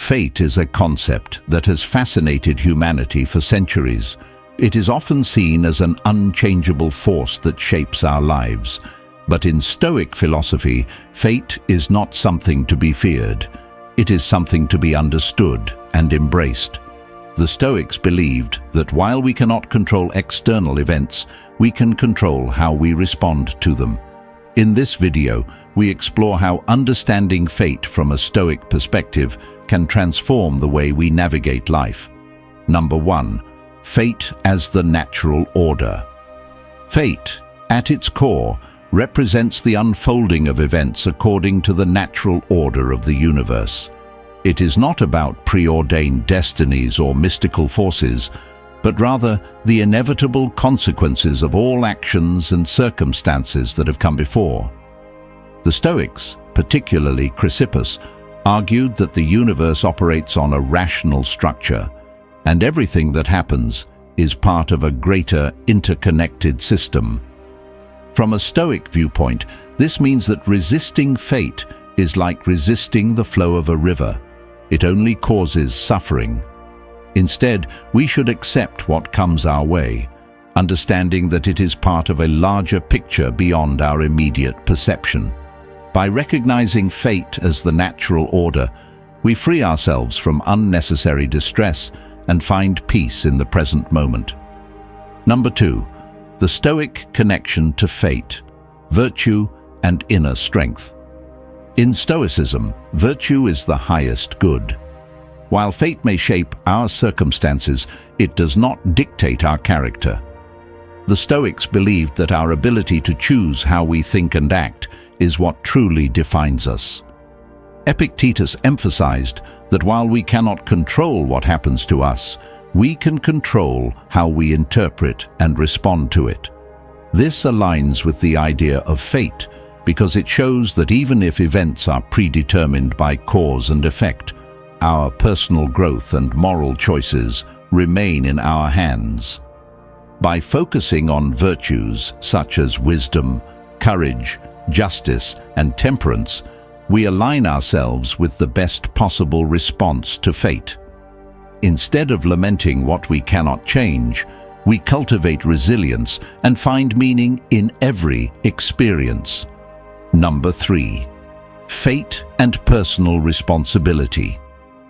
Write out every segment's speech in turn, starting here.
fate is a concept that has fascinated humanity for centuries. It is often seen as an unchangeable force that shapes our lives. But in Stoic philosophy, fate is not something to be feared. It is something to be understood and embraced. The Stoics believed that while we cannot control external events, we can control how we respond to them. In this video, we explore how understanding fate from a Stoic perspective can transform the way we navigate life. Number 1. Fate as the natural order. Fate, at its core, represents the unfolding of events according to the natural order of the universe. It is not about preordained destinies or mystical forces, but rather the inevitable consequences of all actions and circumstances that have come before. The Stoics, particularly Chrysippus, argued that the universe operates on a rational structure, and everything that happens is part of a greater interconnected system. From a Stoic viewpoint, this means that resisting fate is like resisting the flow of a river. It only causes suffering. Instead, we should accept what comes our way, understanding that it is part of a larger picture beyond our immediate perception. By recognizing fate as the natural order, we free ourselves from unnecessary distress and find peace in the present moment. Number 2. The Stoic connection to fate, virtue and inner strength. In Stoicism, virtue is the highest good. While fate may shape our circumstances, it does not dictate our character. The Stoics believed that our ability to choose how we think and act is what truly defines us. Epictetus emphasized that while we cannot control what happens to us, we can control how we interpret and respond to it. This aligns with the idea of fate because it shows that even if events are predetermined by cause and effect, our personal growth and moral choices remain in our hands. By focusing on virtues such as wisdom, courage, justice, and temperance, we align ourselves with the best possible response to fate. Instead of lamenting what we cannot change, we cultivate resilience and find meaning in every experience. Number 3. Fate and personal responsibility.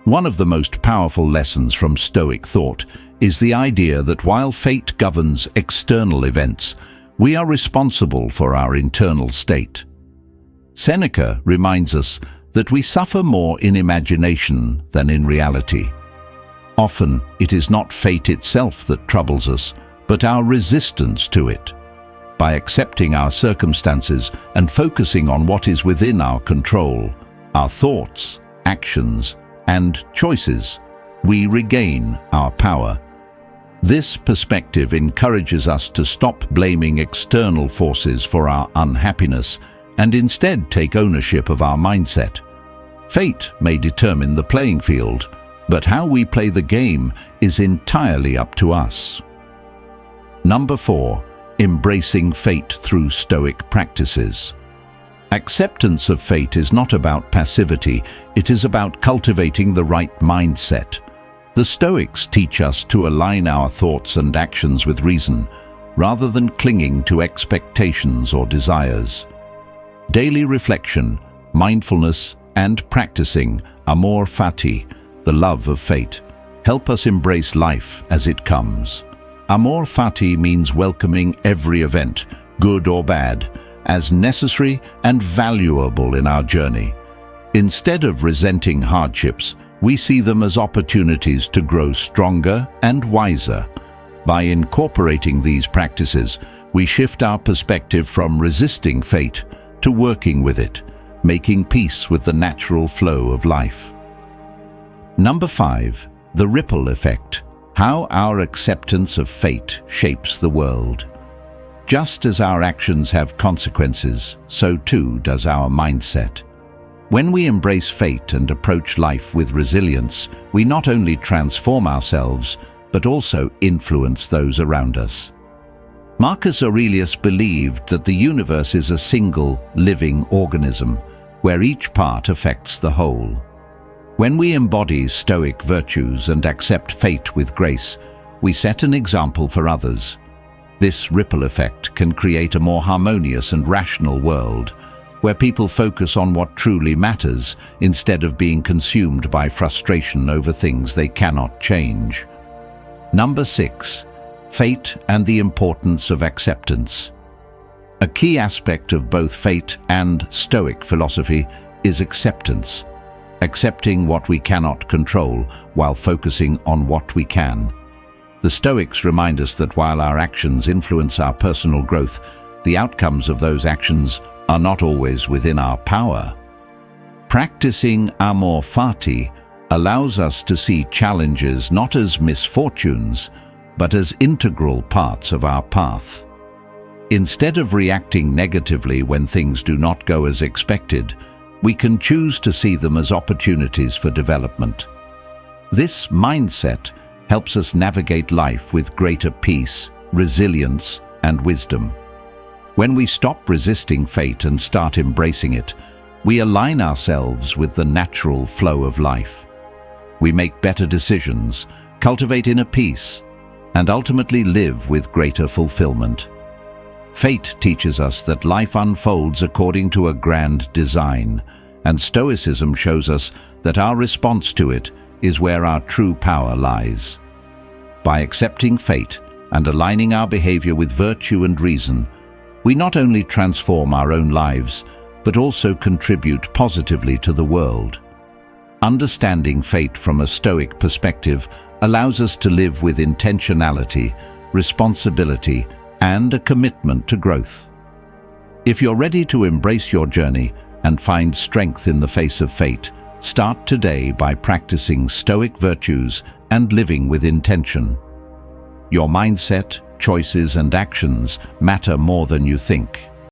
One of the most powerful lessons from Stoic thought is the idea that while fate governs external events, we are responsible for our internal state. Seneca reminds us that we suffer more in imagination than in reality. Often, it is not fate itself that troubles us, but our resistance to it. By accepting our circumstances and focusing on what is within our control, our thoughts, actions, and choices, we regain our power. This perspective encourages us to stop blaming external forces for our unhappiness and instead take ownership of our mindset. Fate may determine the playing field, but how we play the game is entirely up to us. Number 4. Embracing fate through Stoic practices. Acceptance of fate is not about passivity, it is about cultivating the right mindset. The Stoics teach us to align our thoughts and actions with reason, rather than clinging to expectations or desires. Daily reflection, mindfulness, and practicing Amor Fati, the love of fate, help us embrace life as it comes. Amor Fati means welcoming every event, good or bad, as necessary and valuable in our journey. Instead of resenting hardships, we see them as opportunities to grow stronger and wiser. By incorporating these practices, we shift our perspective from resisting fate to working with it, making peace with the natural flow of life. Number 5. The ripple effect. How our acceptance of fate shapes the world. Just as our actions have consequences, so too does our mindset. When we embrace fate and approach life with resilience, we not only transform ourselves, but also influence those around us. Marcus Aurelius believed that the universe is a single, living organism, where each part affects the whole. When we embody Stoic virtues and accept fate with grace, we set an example for others. This ripple effect can create a more harmonious and rational world, where people focus on what truly matters instead of being consumed by frustration over things they cannot change. Number 6. Fate and the importance of acceptance. A key aspect of both fate and Stoic philosophy is acceptance, accepting what we cannot control while focusing on what we can. The Stoics remind us that while our actions influence our personal growth, the outcomes of those actions are not always within our power. Practicing Amor Fati allows us to see challenges not as misfortunes, but as integral parts of our path. Instead of reacting negatively when things do not go as expected, we can choose to see them as opportunities for development. This mindset helps us navigate life with greater peace, resilience, and wisdom. When we stop resisting fate and start embracing it, we align ourselves with the natural flow of life. We make better decisions, cultivate inner peace, and ultimately live with greater fulfillment. Fate teaches us that life unfolds according to a grand design, and Stoicism shows us that our response to it is where our true power lies. By accepting fate and aligning our behavior with virtue and reason, we not only transform our own lives, but also contribute positively to the world. Understanding fate from a Stoic perspective allows us to live with intentionality, responsibility, and a commitment to growth. If you're ready to embrace your journey and find strength in the face of fate, start today by practicing Stoic virtues and living with intention. Your mindset, choices, and actions matter more than you think.